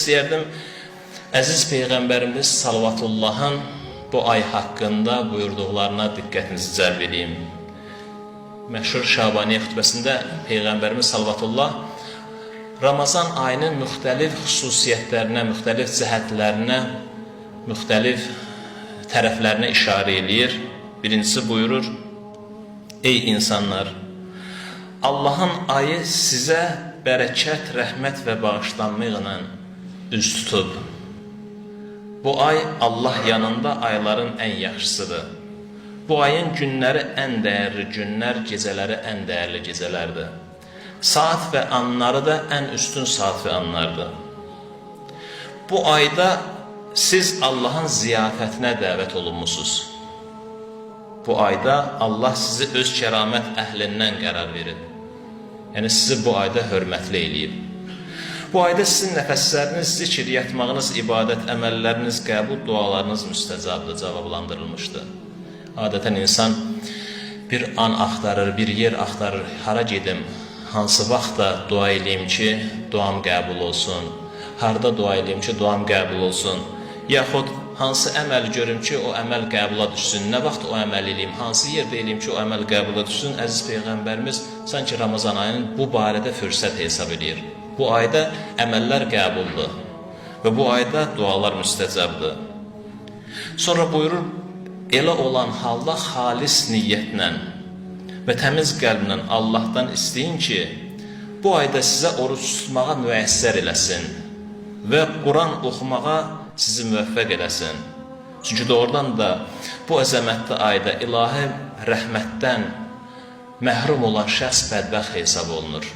İstəyərdim, əziz Peyğəmbərimiz Salvatullahın bu ay haqqında buyurduqlarına diqqətinizi cəlb edeyim. Məşhur Şabaniyyə xütbəsində Peyğəmbərimiz Salvatullah Ramazan ayının müxtəlif xüsusiyyətlərinə, müxtəlif cəhətlərinə, müxtəlif tərəflərinə işarə edir. Birincisi buyurur, ey insanlar, Allahın ayı sizə bərəkət, rəhmət və bağışlanma ilə üz tutub. Bu ay Allah yanında ayların ən yaxşısıdır. Bu ayın günləri ən dəyərli günlər, gecələri ən dəyərli gecələrdir. Saat və anları da ən üstün saat və anlardır. Bu ayda siz Allahın ziyafətinə dəvət olunmusunuz. Bu ayda Allah sizi öz kəramət əhlindən qərar verib. Yəni sizi bu ayda hörmətli eləyib. Bu ayda sizin nəfəsləriniz, zikir, yatmağınız, ibadət, əməlləriniz, qəbul, dualarınız müstəcabdır, cavablandırılmışdır. Adətən insan bir an axtarır, bir yer axtarır, hara gedim, hansı vaxtda dua eləyim ki, duam qəbul olsun, harada dua eləyim ki, duam qəbul olsun, yaxud hansı əməl görüm ki, o əməl qəbula düşsün, nə vaxt o əməl eləyim, hansı yerdə eləyim ki, o əməl qəbula düşsün, əziz Peyğəmbərimiz sanki Ramazan ayının bu barədə fürsət hesab edir. Bu ayda əməllər qəbuldur və bu ayda dualar müstəcabdır. Sonra buyurur, elə olan halda xalis niyyətlə və təmiz qəlblə Allahdan istəyin ki, bu ayda sizə oruç tutmağa müəssər eləsin və Quran oxumağa sizi müvəffəq eləsin. Çünki doğrudan da bu əzəmətli ayda ilahi rəhmətdən məhrum olan şəxs bədbəxt hesab olunur.